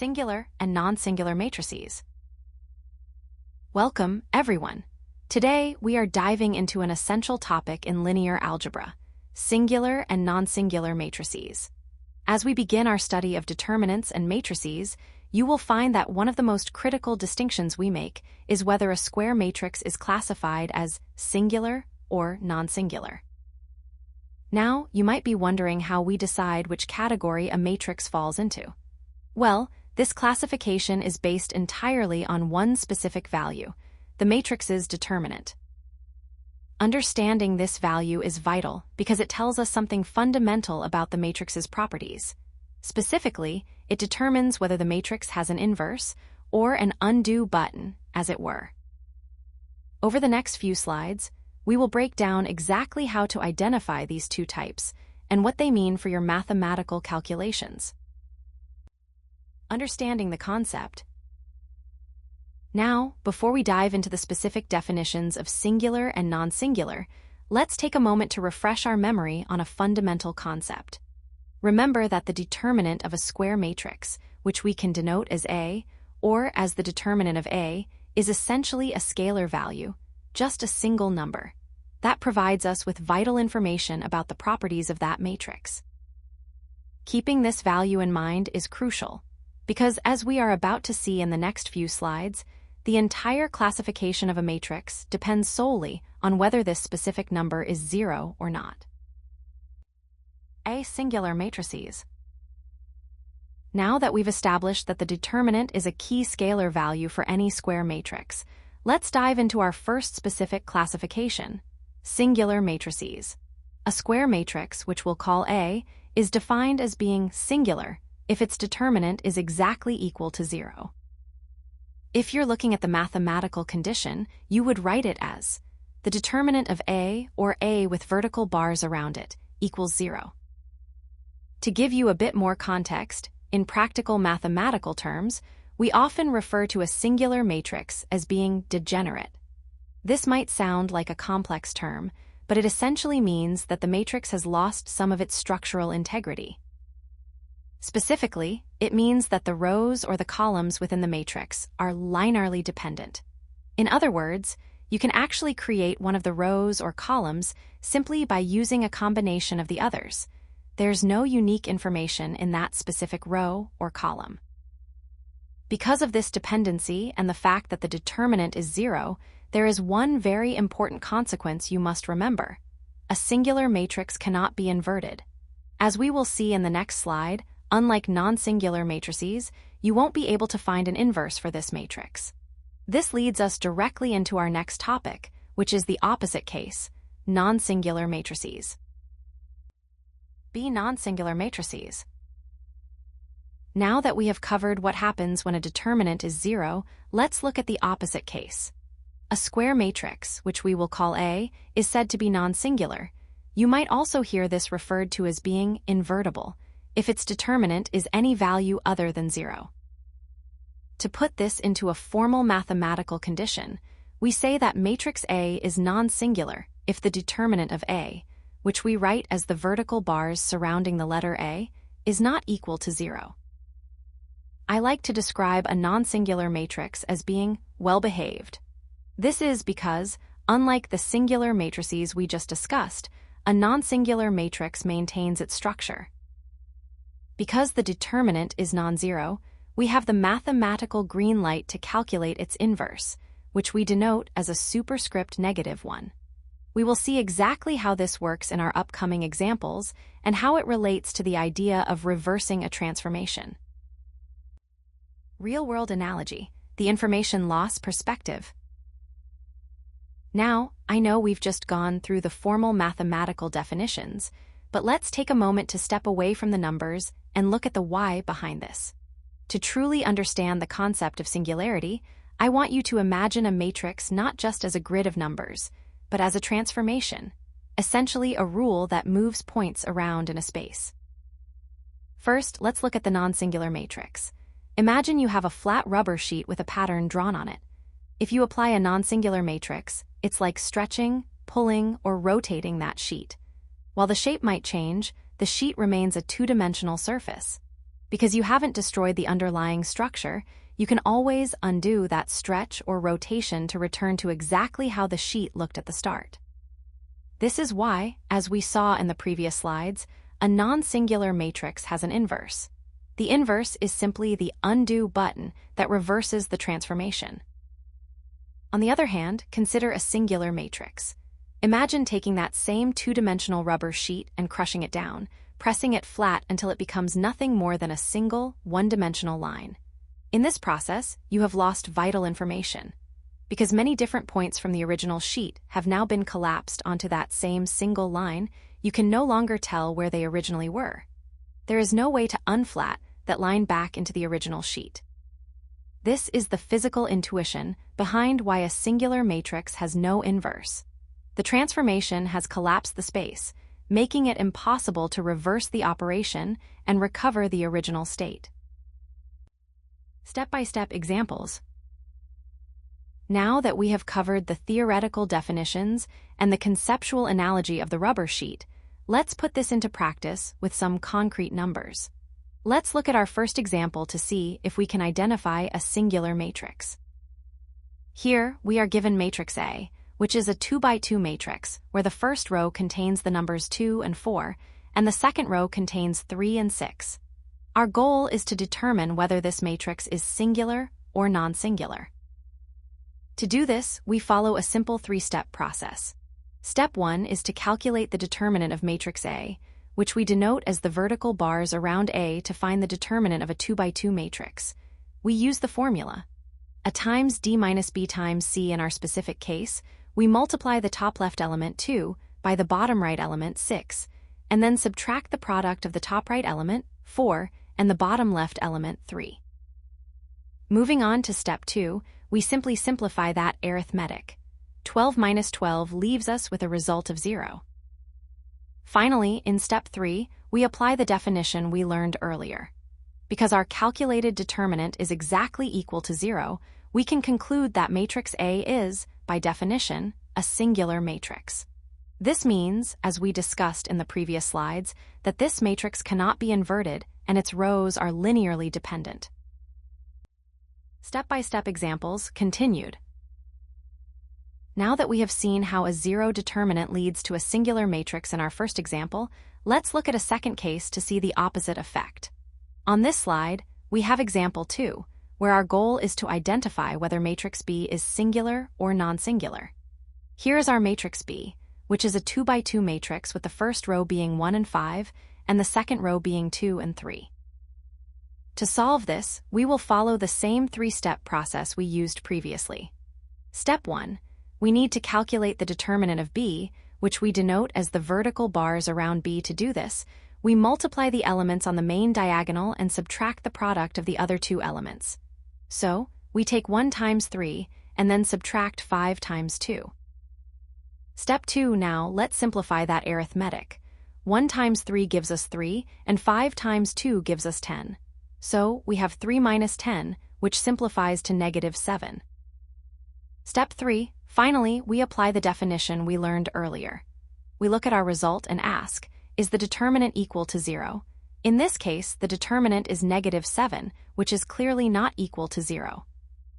Singular and non-singular matrices. Welcome, everyone. Today, we are diving into an essential topic in linear algebra, singular and non-singular matrices. As we begin our study of determinants and matrices, you will find that one of the most critical distinctions we make is whether a square matrix is classified as singular or non-singular. Now, you might be wondering how we decide which category a matrix falls into. Well, this classification is based entirely on one specific value, the matrix's determinant. Understanding this value is vital because it tells us something fundamental about the matrix's properties. Specifically, it determines whether the matrix has an inverse or an undo button, as it were. Over the next few slides, we will break down exactly how to identify these two types and what they mean for your mathematical calculations. Understanding the concept. Now, before we dive into the specific definitions of singular and non-singular, let's take a moment to refresh our memory on a fundamental concept. Remember that the determinant of a square matrix, which we can denote as A, or as the determinant of A, is essentially a scalar value, just a single number. That provides us with vital information about the properties of that matrix. Keeping this value in mind is crucial, because as we are about to see in the next few slides, the entire classification of a matrix depends solely on whether this specific number is zero or not. A singular matrices. Now that we've established that the determinant is a key scalar value for any square matrix, let's dive into our first specific classification, singular matrices. A square matrix, which we'll call A, is defined as being singular if its determinant is exactly equal to 0. If you're looking at the mathematical condition, you would write it as the determinant of A, or A with vertical bars around it, equals 0. To give you a bit more context, in practical mathematical terms, we often refer to a singular matrix as being degenerate. This might sound like a complex term, but it essentially means that the matrix has lost some of its structural integrity. Specifically, it means that the rows or the columns within the matrix are linearly dependent. In other words, you can actually create one of the rows or columns simply by using a combination of the others. There's no unique information in that specific row or column. Because of this dependency and the fact that the determinant is 0, there is one very important consequence you must remember. A singular matrix cannot be inverted. As we will see in the next slide, unlike non-singular matrices, you won't be able to find an inverse for this matrix. This leads us directly into our next topic, which is the opposite case, non-singular matrices. B non-singular matrices. Now that we have covered what happens when a determinant is 0, let's look at the opposite case. A square matrix, which we will call A, is said to be non-singular. You might also hear this referred to as being invertible, if its determinant is any value other than 0. To put this into a formal mathematical condition, we say that matrix A is non-singular if the determinant of A, which we write as the vertical bars surrounding the letter A, is not equal to 0. I like to describe a non-singular matrix as being well-behaved. This is because, unlike the singular matrices we just discussed, a non-singular matrix maintains its structure. Because the determinant is non-zero, we have the mathematical green light to calculate its inverse, which we denote as a superscript -1. We will see exactly how this works in our upcoming examples and how it relates to the idea of reversing a transformation. Real-world analogy, the information loss perspective. Now, I know we've just gone through the formal mathematical definitions, but let's take a moment to step away from the numbers and look at the why behind this. To truly understand the concept of singularity, I want you to imagine a matrix not just as a grid of numbers, but as a transformation, essentially a rule that moves points around in a space. First, let's look at the non-singular matrix. Imagine you have a flat rubber sheet with a pattern drawn on it. If you apply a non-singular matrix, it's like stretching, pulling, or rotating that sheet. While the shape might change, the sheet remains a two-dimensional surface. Because you haven't destroyed the underlying structure, you can always undo that stretch or rotation to return to exactly how the sheet looked at the start. This is why, as we saw in the previous slides, a non-singular matrix has an inverse. The inverse is simply the undo button that reverses the transformation. On the other hand, consider a singular matrix. Imagine taking that same two-dimensional rubber sheet and crushing it down, pressing it flat until it becomes nothing more than a single, one-dimensional line. In this process, you have lost vital information. Because many different points from the original sheet have now been collapsed onto that same single line, you can no longer tell where they originally were. There is no way to unflat that line back into the original sheet. This is the physical intuition behind why a singular matrix has no inverse. The transformation has collapsed the space, making it impossible to reverse the operation and recover the original state. Step-by-step examples. Now that we have covered the theoretical definitions and the conceptual analogy of the rubber sheet, let's put this into practice with some concrete numbers. Let's look at our first example to see if we can identify a singular matrix. Here, we are given matrix A, which is a 2x2 matrix, where the first row contains the numbers 2 and 4, and the second row contains 3 and 6. Our goal is to determine whether this matrix is singular or non-singular. To do this, we follow a simple three-step process. Step 1 is to calculate the determinant of matrix A, which we denote as the vertical bars around A to find the determinant of a 2x2 matrix. We use the formula. A times D minus B times C in our specific case, we multiply the top left element 2 by the bottom right element 6, and then subtract the product of the top right element 4 and the bottom left element 3. Moving on to step 2, we simply simplify that arithmetic. 12 minus 12 leaves us with a result of 0. Finally, in step 3, we apply the definition we learned earlier. Because our calculated determinant is exactly equal to 0, we can conclude that matrix A is, by definition, a singular matrix. This means, as we discussed in the previous slides, that this matrix cannot be inverted and its rows are linearly dependent. Step-by-step examples continued. Now that we have seen how a zero determinant leads to a singular matrix in our first example, let's look at a second case to see the opposite effect. On this slide, we have example 2, where our goal is to identify whether matrix B is singular or non-singular. Here is our matrix B, which is a 2x2 matrix with the first row being 1 and 5 and the second row being 2 and 3. To solve this, we will follow the same three-step process we used previously. Step 1. We need to calculate the determinant of B, which we denote as the vertical bars around B. To do this, we multiply the elements on the main diagonal and subtract the product of the other two elements. So, we take 1 times 3 and then subtract 5 times 2. Step 2. Now, let's simplify that arithmetic. 1 times 3 gives us 3, and 5 times 2 gives us 10. So, we have 3 minus 10, which simplifies to -7. Step 3. Finally, we apply the definition we learned earlier. We look at our result and ask, is the determinant equal to 0? In this case, the determinant is -7, which is clearly not equal to 0.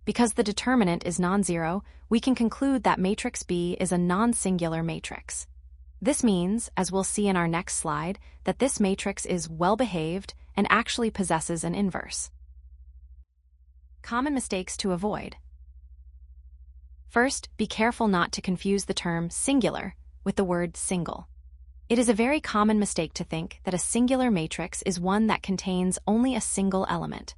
Because the determinant is non-zero, we can conclude that matrix B is a non-singular matrix. This means, as we'll see in our next slide, that this matrix is well-behaved and actually possesses an inverse. Common mistakes to avoid. First, be careful not to confuse the term singular with the word single. It is a very common mistake to think that a singular matrix is one that contains only a single element.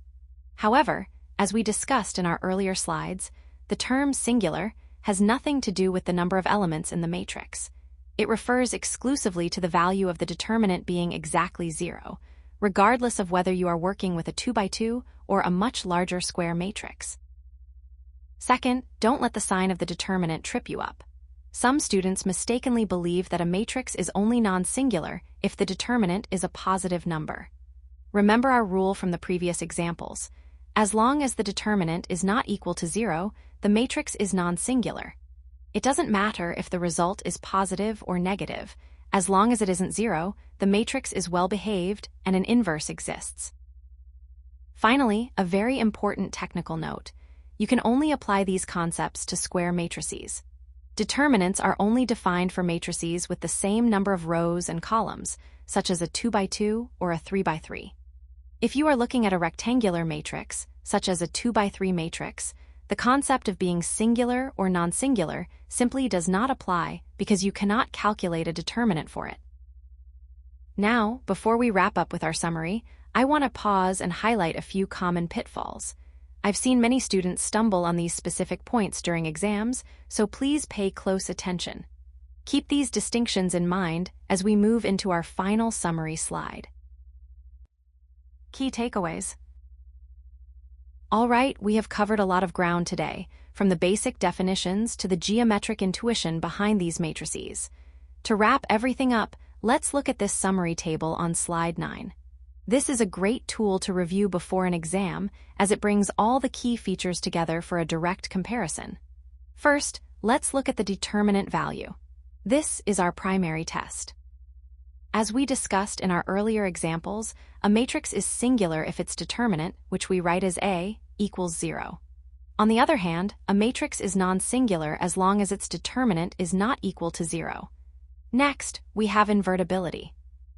However, as we discussed in our earlier slides, the term singular has nothing to do with the number of elements in the matrix. It refers exclusively to the value of the determinant being exactly 0, regardless of whether you are working with a 2x2 or a much larger square matrix. Second, don't let the sign of the determinant trip you up. Some students mistakenly believe that a matrix is only non-singular if the determinant is a positive number. Remember our rule from the previous examples. As long as the determinant is not equal to 0, the matrix is non-singular. It doesn't matter if the result is positive or negative. As long as it isn't 0, the matrix is well-behaved and an inverse exists. Finally, a very important technical note. You can only apply these concepts to square matrices. Determinants are only defined for matrices with the same number of rows and columns, such as a 2x2 or a 3x3. If you are looking at a rectangular matrix, such as a 2x3 matrix, the concept of being singular or non-singular simply does not apply because you cannot calculate a determinant for it. Now, before we wrap up with our summary, I want to pause and highlight a few common pitfalls. I've seen many students stumble on these specific points during exams, so please pay close attention. Keep these distinctions in mind as we move into our final summary slide. Key takeaways. All right, we have covered a lot of ground today, from the basic definitions to the geometric intuition behind these matrices. To wrap everything up, let's look at this summary table on slide 9. This is a great tool to review before an exam, as it brings all the key features together for a direct comparison. First, let's look at the determinant value. This is our primary test. As we discussed in our earlier examples, a matrix is singular if its determinant, which we write as A, equals 0. On the other hand, a matrix is non-singular as long as its determinant is not equal to 0. Next, we have invertibility.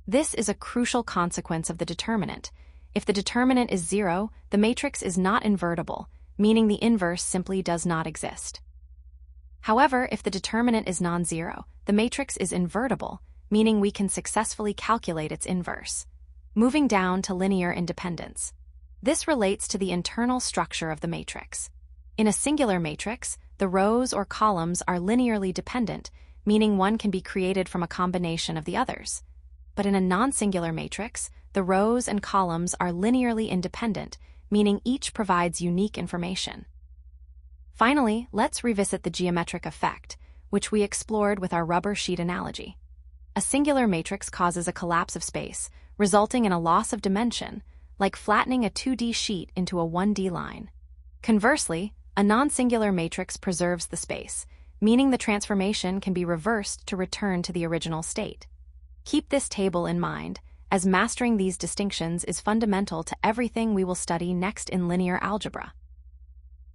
This is a crucial consequence of the determinant. If the determinant is 0, the matrix is not invertible, meaning the inverse simply does not exist. However, if the determinant is non-zero, the matrix is invertible, meaning we can successfully calculate its inverse. Moving down to linear independence. This relates to the internal structure of the matrix. In a singular matrix, the rows or columns are linearly dependent, meaning one can be created from a combination of the others. But in a non-singular matrix, the rows and columns are linearly independent, meaning each provides unique information. Finally, let's revisit the geometric effect, which we explored with our rubber sheet analogy. A singular matrix causes a collapse of space, resulting in a loss of dimension, like flattening a 2D sheet into a 1D line. Conversely, a non-singular matrix preserves the space, meaning the transformation can be reversed to return to the original state. Keep this table in mind, as mastering these distinctions is fundamental to everything we will study next in linear algebra.